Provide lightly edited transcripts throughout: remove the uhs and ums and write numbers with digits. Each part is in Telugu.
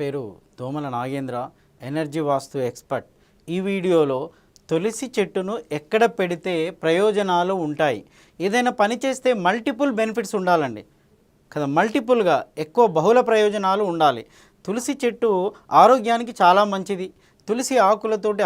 పేరు దోమల నాగేంద్ర, ఎనర్జీ వాస్తు ఎక్స్పర్ట్. ఈ వీడియోలో తులసి చెట్టును ఎక్కడ పెడితే ప్రయోజనాలు ఉంటాయి, ఏదైనా పని చేస్తే మల్టిపుల్ బెనిఫిట్స్ ఉండాలండి కదా, మల్టిపుల్గా ఎక్కువ బహుళ ప్రయోజనాలు ఉండాలి. తులసి చెట్టు ఆరోగ్యానికి చాలా మంచిది. తులసి ఆకులతోటి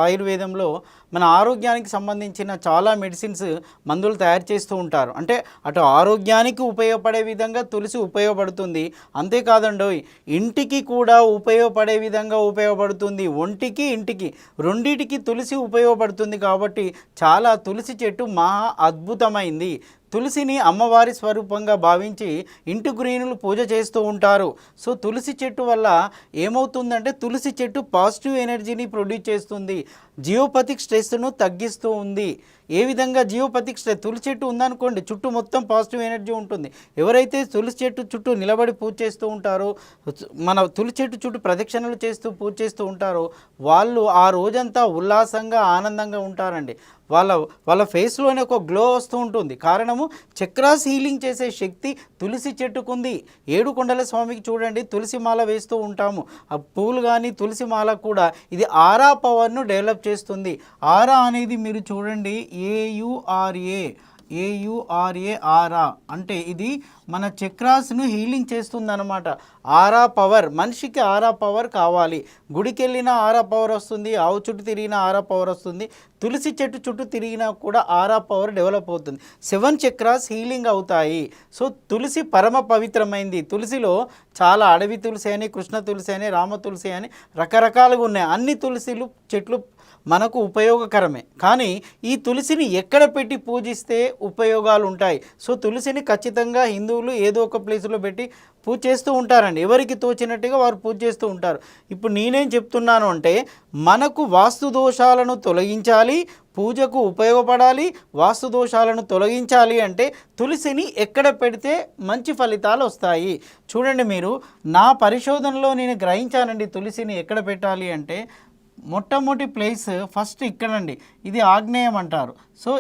ఆయుర్వేదంలో మన ఆరోగ్యానికి సంబంధించిన చాలా మెడిసిన్స్ మందులు తయారు చేస్తూ ఉంటారు. అంటే అటు ఆరోగ్యానికి ఉపయోగపడే విధంగా తులసి ఉపయోగపడుతుంది, అంతేకాదండి ఇంటికి కూడా ఉపయోగపడే విధంగా ఉపయోగపడుతుంది. ఒంటికి ఇంటికి రెండిటికి తులసి ఉపయోగపడుతుంది. కాబట్టి చాలా తులసి చెట్టు మహా అద్భుతమైంది. తులసిని అమ్మవారి స్వరూపంగా భావించి ఇంటి గృహిణులు పూజ చేస్తూ ఉంటారు. సో తులసి చెట్టు వల్ల ఏమవుతుందంటే తులసి చెట్టు పాజిటివ్ ఎనర్జీని ప్రొడ్యూస్ చేస్తుంది, జియోపతిక్ స్ట్రెస్ను తగ్గిస్తూ ఉంది. ఏ విధంగా జియోపతిక్ స్ట్రెస్, తులసి చెట్టు ఉందనుకోండి చుట్టూ మొత్తం పాజిటివ్ ఎనర్జీ ఉంటుంది. ఎవరైతే తులసి చెట్టు చుట్టూ నిలబడి పూజ చేస్తూ ఉంటారో, మన తులసి చెట్టు చుట్టూ ప్రదక్షిణలు చేస్తూ పూజ చేస్తూ ఉంటారో వాళ్ళు ఆ రోజంతా ఉల్లాసంగా ఆనందంగా ఉంటారండి. వాళ్ళ ఫేస్లోనే ఒక గ్లో వస్తూ ఉంటుంది. కారణము చక్రాస్ హీలింగ్ చేసే శక్తి తులసి చెట్టుకుంది. ఏడుకొండల స్వామికి చూడండి తులసి మాల వేస్తూ ఉంటాము. ఆ పూలు కానీ తులసి మాల కూడా ఇది ఆరా పవర్ను డెవలప్ చేస్తుంది. ఆరా అనేది మీరు చూడండి ఏయుఆర్ఏ ఆరా అంటే ఇది మన చక్రాస్ను హీలింగ్ చేస్తుందన్నమాట. ఆరా పవర్, మనిషికి ఆరా పవర్ కావాలి. గుడికి వెళ్ళినా ఆరా పవర్ వస్తుంది, ఆవు చుట్టూ తిరిగినా ఆరా పవర్ వస్తుంది, తులసి చెట్టు చుట్టూ తిరిగినా కూడా ఆరా పవర్ డెవలప్ అవుతుంది. 7 చక్రాస్ హీలింగ్ అవుతాయి. సో తులసి పరమ పవిత్రమైంది. తులసిలో చాలా అడవి తులసి అని, కృష్ణ తులసి అని, రామ తులసి అని రకరకాలుగా ఉన్నాయి. అన్ని తులసిలు చెట్లు మనకు ఉపయోగకరమే. కానీ ఈ తులసిని ఎక్కడ పెట్టి పూజిస్తే ఉపయోగాలు ఉంటాయి. సో తులసిని ఖచ్చితంగా హిందువులు ఏదో ఒక ప్లేస్లో పెట్టి పూజ చేస్తూ ఉంటారండి. ఎవరికి తోచినట్టుగా వారు పూజ చేస్తూ ఉంటారు. ఇప్పుడు నేనేం చెప్తున్నాను అంటే మనకు వాస్తు దోషాలను తొలగించాలి, పూజకు ఉపయోగపడాలి. వాస్తు దోషాలను తొలగించాలి అంటే తులసిని ఎక్కడ పెడితే మంచి ఫలితాలు వస్తాయి. చూడండి, మీరు నా పరిశోధనలో నేను గ్రహించానండి తులసిని ఎక్కడ పెట్టాలి అంటే మొట్టమొదటి ప్లేస్ ఫస్ట్ ఇక్కడండి. ఇది ఆగ్నేయం అంటారు. సో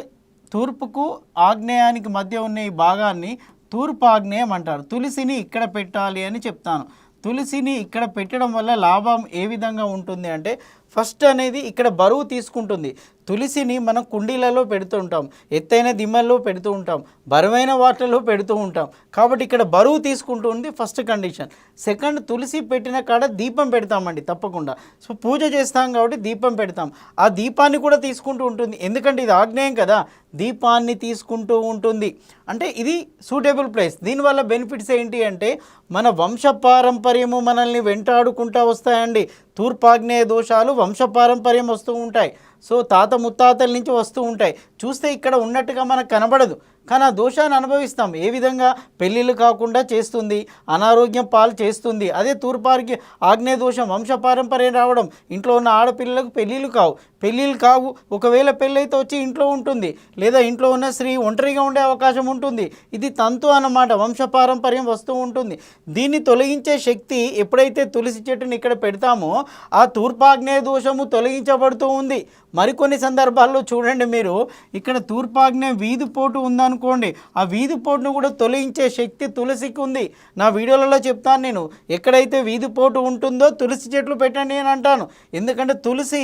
తూర్పుకు ఆగ్నేయానికి మధ్య ఉన్న ఈ భాగాన్ని తూర్పు ఆగ్నేయం అంటారు. తులసిని ఇక్కడ పెట్టాలి అని చెప్తాను. తులసిని ఇక్కడ పెట్టడం వల్ల లాభం ఏ విధంగా ఉంటుంది అంటే ఫస్ట్ అనేది ఇక్కడ బరువు తీసుకుంటుంది. తులసిని మనం కుండీలలో పెడుతూ ఉంటాం, ఎత్తైన దిమ్మల్లో పెడుతూ ఉంటాం, బరువైన వాటిలో పెడుతూ ఉంటాం. కాబట్టి ఇక్కడ బరువు తీసుకుంటుంది ఫస్ట్ కండిషన్. సెకండ్, తులసి పెట్టిన కాడ దీపం పెడతామండి తప్పకుండా. సో పూజ చేస్తాం కాబట్టి దీపం పెడతాం. ఆ దీపాన్ని కూడా తీసుకుంటూ ఉంటుంది, ఎందుకంటే ఇది ఆగ్నేయం కదా, దీపాన్ని తీసుకుంటూ ఉంటుంది. అంటే ఇది సూటబుల్ ప్లేస్. దీనివల్ల బెనిఫిట్స్ ఏంటి అంటే మన వంశపారంపర్యము మనల్ని వెంటాడుకుంటూ వస్తాయండి. తూర్పాగ్నేయ దోషాలు వంశపారంపర్యం వస్తూ ఉంటాయి. సో తాత ముత్తాతల నుంచి వస్తూ ఉంటాయి. చూస్తే ఇక్కడ ఉన్నట్టుగా మనకు కనబడదు, కానీ ఆ దోషాన్ని అనుభవిస్తాం. ఏ విధంగా పెళ్ళిళ్ళు కాకుండా చేస్తుంది, అనారోగ్యం పాలు చేస్తుంది. అదే తూర్పార్కి ఆగ్నేయ దోషం వంశపారంపర్యం రావడం, ఇంట్లో ఉన్న ఆడపిల్లలకు పెళ్ళిళ్ళు కావు. ఒకవేళ పెళ్ళైతే వచ్చి ఇంట్లో ఉంటుంది, లేదా ఇంట్లో ఉన్న స్త్రీ ఒంటరిగా ఉండే అవకాశం ఉంటుంది. ఇది తంతు అన్నమాట, వంశపారంపర్యం వస్తూ ఉంటుంది. దీన్ని తొలగించే శక్తి ఎప్పుడైతే తులసి చెట్టుని ఇక్కడ పెడతామో ఆ తూర్పాగ్నేయ దోషము తొలగించబడుతూ ఉంది. మరికొన్ని సందర్భాల్లో చూడండి, మీరు ఇక్కడ తూర్పాగ్నేయ వీధిపోటు ఉందనుకోండి, ఆ వీధిపోటును కూడా తొలగించే శక్తి తులసికి ఉంది. నా వీడియోలలో చెప్తాను నేను, ఎక్కడైతే వీధిపోటు ఉంటుందో తులసి చెట్లు పెట్టండి అని అంటాను. ఎందుకంటే తులసి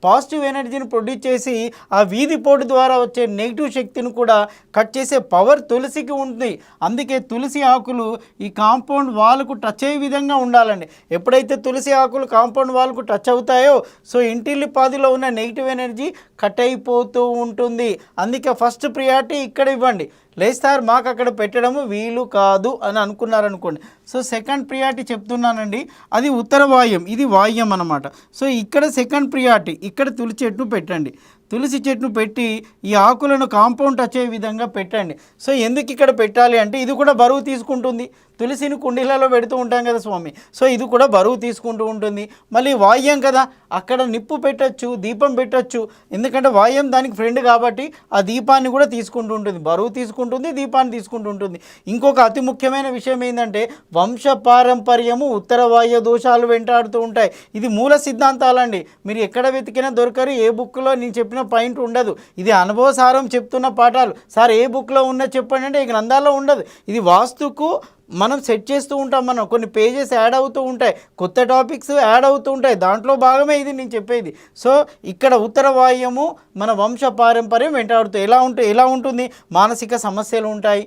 పాజిటివ్ ఎనర్జీని ప్రొడ్యూస్ చేసి ఆ వీధిపోటు ద్వారా వచ్చే నెగిటివ్ శక్తిని కూడా కట్ చేసే పవర్ తులసికి ఉంటుంది. అందుకే తులసి ఆకులు ఈ కాంపౌండ్ వాల్కు టచ్ అయ్యే విధంగా ఉండాలండి. ఎప్పుడైతే తులసి ఆకులు కాంపౌండ్ వాల్కు టచ్ అవుతాయో సో ఇంటిల్లిపాదిలో ఉన్న నెగిటివ్ ఎనర్జీ కట్ అయిపోతూ ఉంటుంది. అందుకే ఫస్ట్ ప్రియారిటీ ఇక్కడ ఇవ్వండి. లేదు సార్ మాకు అక్కడ పెట్టడము వీలు కాదు అని అనుకున్నారనుకోండి, సో సెకండ్ ప్రియారిటీ చెప్తున్నానండి, అది ఉత్తర వాయుం, ఇది వాయుం అన్నమాట. సో ఇక్కడ సెకండ్ ప్రియారిటీ ఇక్కడ తులసి చెట్టును పెట్టండి. తులసి చెట్టును పెట్టి ఈ ఆకులను కాంపౌండ్ వచ్చే విధంగా పెట్టండి. సో ఎందుకు ఇక్కడ పెట్టాలి అంటే ఇది కూడా బరువు తీసుకుంటుంది. తులసిని కుండీలలో పెడుతూ ఉంటాం కదా స్వామి, సో ఇది కూడా బరువు తీసుకుంటూ ఉంటుంది. మళ్ళీ వాయుం కదా, అక్కడ నిప్పు పెట్టచ్చు, దీపం పెట్టచ్చు. ఎందుకంటే వాయుం దానికి ఫ్రెండ్ కాబట్టి ఆ దీపాన్ని కూడా తీసుకుంటూ ఉంటుంది, బరువు తీసుకుంటుంది, దీపాన్ని తీసుకుంటూ ఉంటుంది. ఇంకొక అతి ముఖ్యమైన విషయం ఏంటంటే వంశపారంపర్యము ఉత్తర వాయు దోషాలు వెంటాడుతూ ఉంటాయి. ఇది మూల సిద్ధాంతాలండి, మీరు ఎక్కడ వెతికినా దొరకరు. ఏ బుక్లో నేను చెప్పిన పాయింట్ ఉండదు. ఇది అనుభవసారం చెప్తున్న పాఠాలు. సార్ ఏ బుక్లో ఉన్న చెప్పండి అంటే ఈ గ్రంథాల్లో ఉండదు. ఇది వాస్తుకు మనం సెట్ చేస్తూ ఉంటాం, మనం కొన్ని పేజెస్ యాడ్ అవుతూ ఉంటాయి, కొత్త టాపిక్స్ యాడ్ అవుతూ ఉంటాయి, దాంట్లో భాగమే ఇది నేను చెప్పేది. సో ఇక్కడ ఉత్తర వాయుము మన వంశ పారంపర్యం వెంటాడుతుంది. ఎలా ఉంటుంది, మానసిక సమస్యలు ఉంటాయి,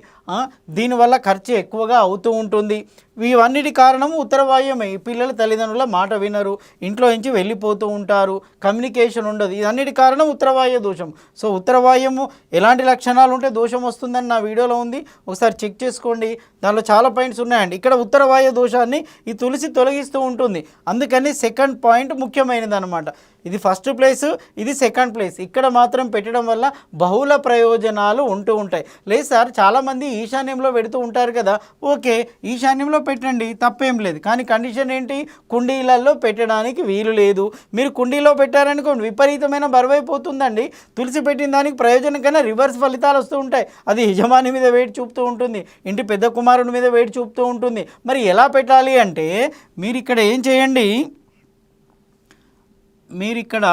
దీనివల్ల ఖర్చు ఎక్కువగా అవుతూ ఉంటుంది. ఇవన్నిటి కారణము ఉత్తర వాయుమే. ఈ పిల్లలు తల్లిదండ్రుల మాట వినరు, ఇంట్లో నుంచి వెళ్ళిపోతూ ఉంటారు, కమ్యూనికేషన్ ఉండదు. ఇదన్నిటి కారణం ఉత్తరవాయు దోషం. సో ఉత్తరవాయము ఎలాంటి లక్షణాలు ఉంటే దోషం వస్తుందని నా వీడియోలో ఉంది, ఒకసారి చెక్ చేసుకోండి. దానిలో చాలా పాయింట్స్ ఉన్నాయండి. ఇక్కడ ఉత్తరవాయు దోషాన్ని ఈ తులసి తొలగిస్తూ ఉంటుంది. అందుకని సెకండ్ పాయింట్ ముఖ్యమైనది అనమాట. ఇది ఫస్ట్ ప్లేస్, ఇది సెకండ్ ప్లేస్. ఇక్కడ మాత్రం పెట్టడం వల్ల బహుళ ప్రయోజనాలు ఉంటూ ఉంటాయి. లేదు సార్ చాలామంది ఈశాన్యంలో పెడుతూ ఉంటారు కదా, ఓకే ఈశాన్యంలో పెట్టండి, తప్పేం లేదు. కానీ కండిషన్ ఏంటి, కుండీలలో పెట్టడానికి వీలు లేదు. మీరు కుండీలో పెట్టారనుకోండి విపరీతమైన బరువైపోతుందండి. తులసి పెట్టిన దానికి ప్రయోజనం కన్నా రివర్స్ ఫలితాలు వస్తూ ఉంటాయి. అది యజమాని మీద వేడి చూపుతూ ఉంటుంది, ఇంటి పెద్ద కుమారుని మీద వేడి చూపుతూ ఉంటుంది. మరి ఎలా పెట్టాలి అంటే మీరు ఇక్కడ ఏం చేయండి, మీరు ఇక్కడ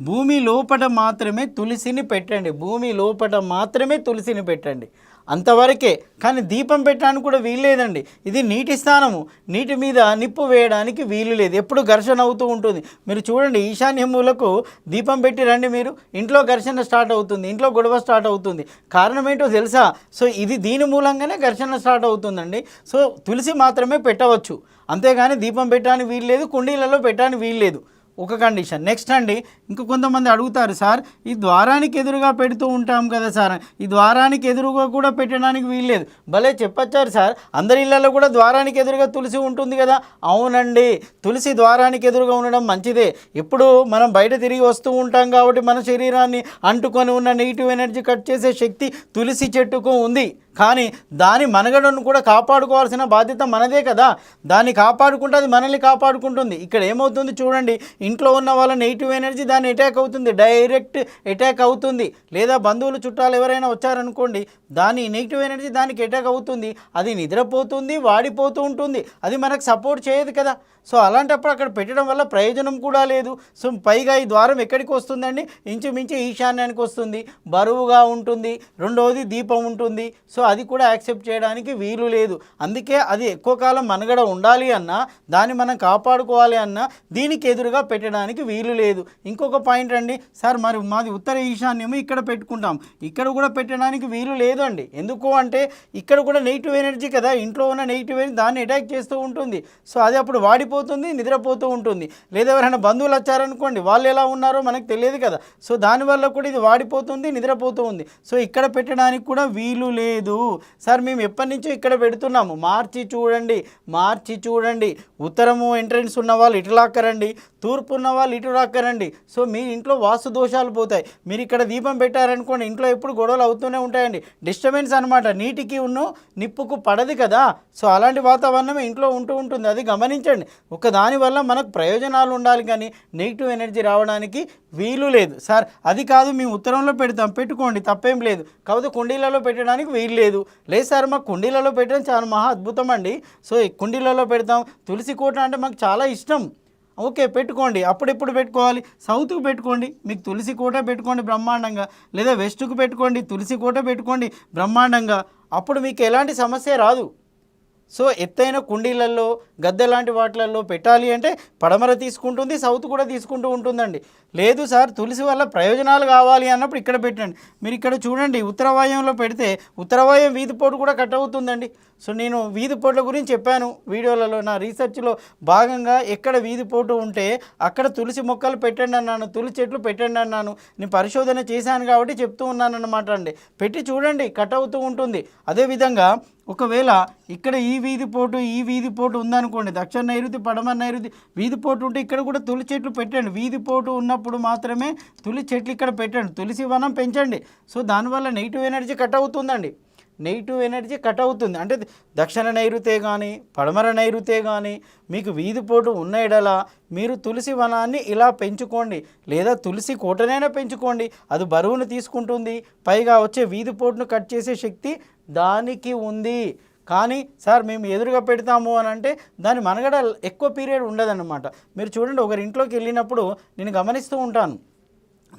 భూమి లోపట మాత్రమే తులసిని పెట్టండి, భూమి లోపట మాత్రమే తులసిని పెట్టండి, అంతవరకే. కానీ దీపం పెట్టడానికి కూడా వీలు లేదండి. ఇది నీటి స్థానము, నీటి మీద నిప్పు వేయడానికి వీలు లేదు, ఎప్పుడు ఘర్షణ అవుతూ ఉంటుంది. మీరు చూడండి ఈశాన్య మూలకు దీపం పెట్టి రండి, మీరు ఇంట్లో ఘర్షణ స్టార్ట్ అవుతుంది, ఇంట్లో గొడవ స్టార్ట్ అవుతుంది. కారణం ఏంటో తెలుసా? సో ఇది దీని మూలంగానే ఘర్షణ స్టార్ట్ అవుతుందండి. సో తులసి మాత్రమే పెట్టవచ్చు, అంతేగాని దీపం పెట్టడానికి వీలు లేదు, కుండీలలో పెట్టడానికి వీలు లేదు. ఒక కండిషన్. నెక్స్ట్ అండి, ఇంక కొంతమంది అడుగుతారు, సార్ ఈ ద్వారానికి ఎదురుగా పెడుతూ ఉంటాం కదా సార్, ఈ ద్వారానికి ఎదురుగా కూడా పెట్టడానికి వీల్లేదు. భలే చెప్పచ్చారు సార్, అందరి ఇళ్లలో కూడా ద్వారానికి ఎదురుగా తులసి ఉంటుంది కదా. అవునండి, తులసి ద్వారానికి ఎదురుగా ఉండడం మంచిదే. ఇప్పుడు మనం బయట తిరిగి వస్తూ ఉంటాం కాబట్టి మన శరీరాన్ని అంటుకొని ఉన్న నెగిటివ్ ఎనర్జీ కట్ చేసే శక్తి తులసి చెట్టుకు ఉంది. కానీ దాని మనగడను కూడా కాపాడుకోవాల్సిన బాధ్యత మనదే కదా. దాన్ని కాపాడుకుంటే అది మనల్ని కాపాడుకుంటుంది. ఇక్కడ ఏమవుతుంది చూడండి, ఇంట్లో ఉన్న వాళ్ళ నెగిటివ్ ఎనర్జీ దాన్ని అటాక్ అవుతుంది, డైరెక్ట్ అటాక్ అవుతుంది. లేదా బంధువులు చుట్టాలు ఎవరైనా వచ్చారనుకోండి, దాని నెగిటివ్ ఎనర్జీ దానికి అటాక్ అవుతుంది, అది నిద్రపోతుంది, వాడిపోతూ ఉంటుంది, అది మనకు సపోర్ట్ చేయదు కదా. సో అలాంటప్పుడు అక్కడ పెట్టడం వల్ల ప్రయోజనం కూడా లేదు. సో పైగా ఈ ద్వారం ఎక్కడికి వస్తుందండి, ఇంచుమించు ఈశాన్యానికి వస్తుంది, బరువుగా ఉంటుంది, రెండవది దీపం ఉంటుంది. సో అది కూడా యాక్సెప్ట్ చేయడానికి వీలు లేదు. అందుకే అది ఎక్కువ కాలం మనుగడ ఉండాలి అన్నా, దాన్ని మనం కాపాడుకోవాలి అన్నా దీనికి ఎదురుగా పెట్టడానికి వీలు లేదు. ఇంకొక పాయింట్ అండి, సార్ మరి మాది ఉత్తర ఈశాన్యము, ఇక్కడ పెట్టుకుంటాం, ఇక్కడ కూడా పెట్టడానికి వీలు లేదు అండి. ఎందుకు అంటే ఇక్కడ కూడా నెగిటివ్ ఎనర్జీ కదా, ఇంట్లో ఉన్న నెగిటివ్ ఎనర్జీ దాన్ని అటాక్ చేస్తూ ఉంటుంది. సో అది అప్పుడు వాడిపోతుంది, నిద్రపోతూ ఉంటుంది. లేదా ఎవరైనా బంధువులు వచ్చారనుకోండి, వాళ్ళు ఎలా ఉన్నారో మనకు తెలియదు కదా. సో దానివల్ల కూడా ఇది వాడిపోతుంది, నిద్రపోతూ ఉంది. సో ఇక్కడ పెట్టడానికి కూడా వీలు లేదు. సార్ మేము ఎప్పటి నుంచో ఇక్కడ పెడుతున్నాము, మార్చి చూడండి. ఉత్తరము ఎంట్రన్స్ ఉన్న వాళ్ళు ఇటు లాక్కరండి, తూర్పు ఉన్న వాళ్ళు ఇటు రాక్కరండి. సో మీ ఇంట్లో వాస్తు దోషాలు పోతాయి. మీరు ఇక్కడ దీపం పెట్టారనుకోండి, ఇంట్లో ఎప్పుడు గొడవలు అవుతూనే ఉంటాయండి, డిస్టర్బెన్స్ అనమాట. నీటికి నిప్పుకు పడదు కదా. సో అలాంటి వాతావరణం ఇంట్లో ఉంటూ ఉంటుంది, అది గమనించండి. దానివల్ల మనకు ప్రయోజనాలు ఉండాలి, కానీ నెగిటివ్ ఎనర్జీ రావడానికి వీలు లేదు. సార్ అది కాదు, మేము ఉత్తరంలో పెడతాం, పెట్టుకోండి, తప్పేం లేదు, కాకపోతే కుండీలలో పెట్టడానికి వీలు లేదు. సార్ మాకు కుండీలలో పెట్టడం చాలా మహా అద్భుతం అండి. సో కుండీలలో పెడతాం, తులసి కోట అంటే మాకు చాలా ఇష్టం. ఓకే పెట్టుకోండి, అప్పుడెప్పుడు పెట్టుకోవాలి, సౌత్కు పెట్టుకోండి, మీకు తులసి కోట పెట్టుకోండి బ్రహ్మాండంగా, లేదా వెస్ట్కు పెట్టుకోండి, తులసి కోట పెట్టుకోండి బ్రహ్మాండంగా, అప్పుడు మీకు ఎలాంటి సమస్య రాదు. సో ఎత్తైన కుండీలలో, గద్దె లాంటి వాటిలలో పెట్టాలి అంటే పడమర తీసుకుంటుంది, సౌత్ కూడా తీసుకుంటూ ఉంటుందండి. లేదు సార్ తులసి వల్ల ప్రయోజనాలు కావాలి అన్నప్పుడు ఇక్కడ పెట్టండి. మీరు ఇక్కడ చూడండి, ఉత్తరవాయంలో పెడితే ఉత్తరవాయం వీధిపోటు కూడా కట్ అవుతుందండి. సో నేను వీధిపోట్ల గురించి చెప్పాను వీడియోలలో, నా రీసెర్చ్లో భాగంగా ఎక్కడ వీధిపోటు ఉంటే అక్కడ తులసి మొక్కలు పెట్టండి అన్నాను, తులసి చెట్లు పెట్టండి అన్నాను. నేను పరిశోధన చేశాను కాబట్టి చెప్తూ ఉన్నాను అన్నమాట అండి. పెట్టి చూడండి, కట్ అవుతూ ఉంటుంది. అదేవిధంగా ఒకవేళ ఇక్కడ ఈ వీధిపోటు ఉందనుకోండి, దక్షిణ నైరుతి, పడమర నైరుతి వీధిపోటు ఉంటే ఇక్కడ కూడా తులసి చెట్లు పెట్టండి. వీధిపోటు ఉన్నప్పుడు మాత్రమే తులసి చెట్లు ఇక్కడ పెట్టండి, తులసి వనం పెంచండి. సో దానివల్ల నెగిటివ్ ఎనర్జీ కట్ అవుతుందండి, నెగిటివ్ ఎనర్జీ కట్ అవుతుంది. అంటే దక్షిణ నైరుతే కానీ పడమర నైరుతే కానీ మీకు వీధిపోటు ఉన్న ఎడల మీరు తులసి వనాన్ని ఇలా పెంచుకోండి, లేదా తులసి కోటనైనా పెంచుకోండి, అది బరువును తీసుకుంటుంది, పైగా వచ్చే వీధిపోటును కట్ చేసే శక్తి దానికి ఉంది. కానీ సార్ మేము ఎదురుగా పెడతాము అని అంటే దాని మనగడ ఎక్కువ పీరియడ్ ఉండదన్నమాట. మీరు చూడండి, ఒకరి ఇంట్లోకి వెళ్ళినప్పుడు నేను గమనిస్తూ ఉంటాను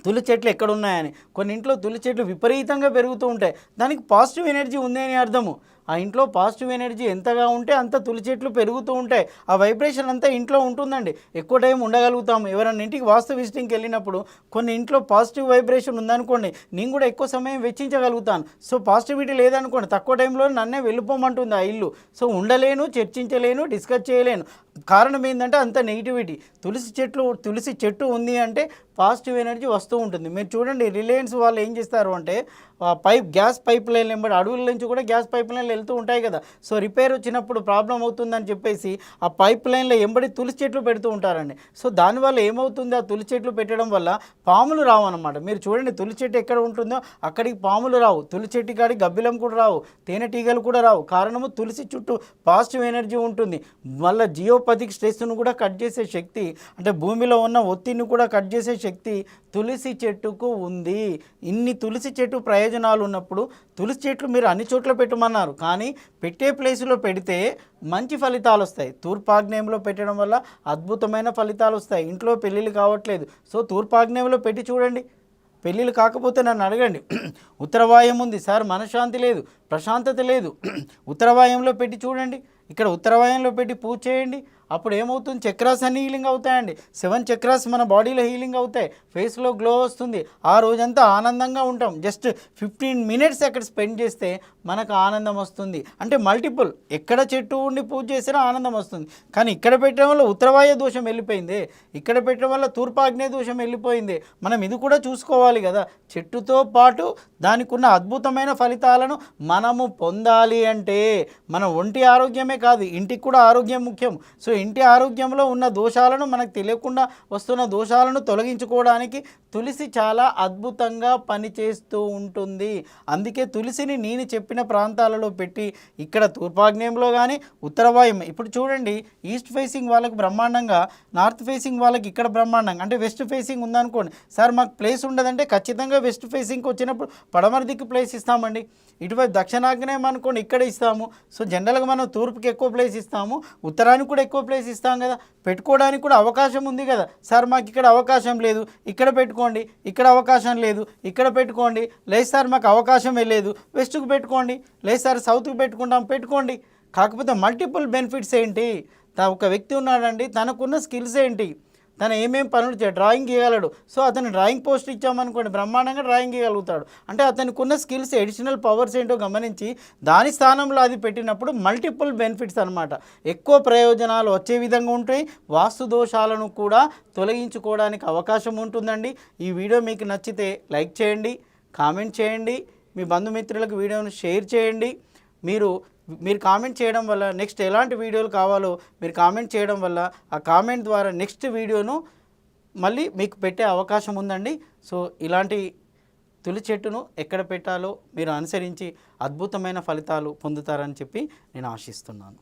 తులసి చెట్లు ఎక్కడున్నాయని. కొన్ని ఇంట్లో తులసి చెట్లు విపరీతంగా పెరుగుతూ ఉంటాయి, దానికి పాజిటివ్ ఎనర్జీ ఉంది అని అర్థము. ఆ ఇంట్లో పాజిటివ్ ఎనర్జీ ఎంతగా ఉంటే అంత తులసి చెట్లు పెరుగుతూ ఉంటాయి. ఆ వైబ్రేషన్ అంతా ఇంట్లో ఉంటుందండి. ఎక్కువ టైం ఉండగలుగుతాము. ఎవరైనా ఇంటికి వాస్తు విజిటింగ్కి వెళ్ళినప్పుడు కొన్ని ఇంట్లో పాజిటివ్ వైబ్రేషన్ ఉందనుకోండి, నేను కూడా ఎక్కువ సమయం వెచ్చించగలుగుతాను. సో పాజిటివిటీ లేదనుకోండి, తక్కువ టైంలో నన్నే వెళ్ళిపోమంటుంది ఆ ఇల్లు. సో ఉండలేను, చర్చించలేను, డిస్కస్ చేయలేను. కారణం ఏంటంటే అంత నెగిటివిటీ. తులసి చెట్టు ఉంది అంటే పాజిటివ్ ఎనర్జీ వస్తూ ఉంటుంది. మీరు చూడండి, రిలయన్స్ వాళ్ళు ఏం చేస్తారు అంటే గ్యాస్ పైప్ లైన్ వెంబడి అడవుల నుంచి కూడా గ్యాస్ పైప్ లైన్లు వెళ్తూ ఉంటాయి కదా. సో రిపేర్ వచ్చినప్పుడు ప్రాబ్లం అవుతుందని చెప్పేసి ఆ పైప్ లైన్లో వెంబడి తులసి చెట్లు పెడుతూ ఉంటారండి. సో దానివల్ల ఏమవుతుంది, ఆ తులసి చెట్లు పెట్టడం వల్ల పాములు రావు అనమాట. మీరు చూడండి, తులసి చెట్టు ఎక్కడ ఉంటుందో అక్కడికి పాములు రావు, తులసి చెట్టు కాడికి గబ్బిలం కూడా రావు, తేనెటీగలు కూడా రావు. కారణము తులసి చుట్టూ పాజిటివ్ ఎనర్జీ ఉంటుంది. మళ్ళీ జియోపతిక్ స్ట్రెస్ను కూడా కట్ చేసే శక్తి, అంటే భూమిలో ఉన్న ఒత్తిడిని కూడా కట్ చేసే శక్తి తులసి చెట్టుకు ఉంది. ఇన్ని తులసి చెట్టు ప్రయోజనాలు ఉన్నప్పుడు తులసి చెట్లు మీరు అన్ని చోట్ల పెట్టమన్నారు, కానీ పెట్టే ప్లేసులో పెడితే మంచి ఫలితాలు వస్తాయి. తూర్పాగ్నేయంలో పెట్టడం వల్ల అద్భుతమైన ఫలితాలు వస్తాయి. ఇంట్లో పెళ్ళిళ్ళు కావట్లేదు, సో తూర్పాగ్నేయంలో పెట్టి చూడండి. పెళ్ళిళ్ళు కాకపోతే నన్ను అడగండి. ఉత్తరవాయం ఉంది సార్, మనశ్శాంతి లేదు, ప్రశాంతత లేదు. ఉత్తరవాయంలో పెట్టి చూడండి. ఇక్కడ ఉత్తరవాయంలో పెట్టి పూజ చేయండి. అప్పుడు ఏమవుతుంది, చక్రాస్ అన్ని హీలింగ్ అవుతాయండి. 7 చక్రాస్ మన బాడీలో హీలింగ్ అవుతాయి. ఫేస్లో గ్లో వస్తుంది. ఆ రోజంతా ఆనందంగా ఉంటాం. జస్ట్ 15 మినిట్స్ అక్కడ స్పెండ్ చేస్తే మనకు ఆనందం వస్తుంది. అంటే మల్టిపుల్, ఎక్కడ చెట్టు ఉండి పూజ చేసినా ఆనందం వస్తుంది. కానీ ఇక్కడ పెట్టడం వల్ల ఉత్తరవాయ దోషం వెళ్ళిపోయింది, ఇక్కడ పెట్టడం వల్ల తూర్పాగ్నేయ దోషం వెళ్ళిపోయింది. మనం ఇది కూడా చూసుకోవాలి కదా. చెట్టుతో పాటు దానికి ఉన్న అద్భుతమైన ఫలితాలను మనము పొందాలి అంటే మన ఒంటి ఆరోగ్యమే కాదు, ఇంటికి కూడా ఆరోగ్యం ముఖ్యం. సో ఇంటి ఆరోగ్యంలో ఉన్న దోషాలను, మనకు తెలియకుండా వస్తున్న దోషాలను తొలగించుకోవడానికి తులసి చాలా అద్భుతంగా పనిచేస్తూ ఉంటుంది. అందుకే తులసిని నేను చెప్పిన ప్రాంతాలలో పెట్టి, ఇక్కడ తూర్పాగ్నేయంలో కానీ ఉత్తరవాయం, ఇప్పుడు చూడండి ఈస్ట్ ఫేసింగ్ వాళ్ళకి బ్రహ్మాండంగా, నార్త్ ఫేసింగ్ వాళ్ళకి ఇక్కడ బ్రహ్మాండంగా, అంటే వెస్ట్ ఫేసింగ్ ఉందనుకోండి, సార్ మాకు ప్లేస్ ఉండదంటే ఖచ్చితంగా వెస్ట్ ఫేసింగ్కి వచ్చినప్పుడు పడమర దిక్కు ప్లేస్ ఇస్తామండి. ఇటువైపు దక్షిణాగ్నేయం అనుకోండి, ఇక్కడ ఇస్తాము. సో జనరల్గా మనం తూర్పుకి ఎక్కువ ప్లేస్ ఇస్తాము, ఉత్తరానికి కూడా ఎక్కువ ప్లేస్ ఇస్తాం కదా. పెట్టుకోవడానికి కూడా అవకాశం ఉంది కదా. సార్ మాకు ఇక్కడ అవకాశం లేదు, ఇక్కడ పెట్టుకోండి, ఇక్కడ అవకాశం లేదు, ఇక్కడ పెట్టుకోండి. లేదు సార్ మాకు అవకాశమే లేదు, వెస్ట్కి పెట్టుకోండి. లేదు సార్ సౌత్కి పెట్టుకోండి. కాకపోతే మల్టిపుల్ బెనిఫిట్స్ ఏంటి, ఒక వ్యక్తి ఉన్నాడండి, తనకున్న స్కిల్స్ ఏంటి, తను ఏమేమి పనులు డ్రాయింగ్ గీయగలడు. సో అతను డ్రాయింగ్ పోస్ట్ ఇచ్చామనుకోండి, బ్రహ్మాండంగా డ్రాయింగ్ గీయగలుగుతాడు. అంటే అతనికి ఉన్న స్కిల్స్, ఎడిషనల్ పవర్స్ ఏంటో గమనించి దాని స్థానంలో అది పెట్టినప్పుడు మల్టిపుల్ బెనిఫిట్స్ అనమాట, ఎక్కువ ప్రయోజనాలు వచ్చే విధంగా ఉంటాయి. వాస్తు దోషాలను కూడా తొలగించుకోవడానికి అవకాశం ఉంటుందండి. ఈ వీడియో మీకు నచ్చితే లైక్ చేయండి, కామెంట్ చేయండి, మీ బంధుమిత్రులకు వీడియోను షేర్ చేయండి. మీరు కామెంట్ చేయడం వల్ల నెక్స్ట్ ఎలాంటి వీడియోలు కావాలో మీరు కామెంట్ చేయడం వల్ల ఆ కామెంట్ ద్వారా నెక్స్ట్ వీడియోను మళ్ళీ మీకు పెట్టే అవకాశం ఉందండి. సో ఇలాంటి తులసి చెట్టును ఎక్కడ పెట్టాలో మీరు అనుసరించి అద్భుతమైన ఫలితాలు పొందుతారని చెప్పి నేను ఆశిస్తున్నాను.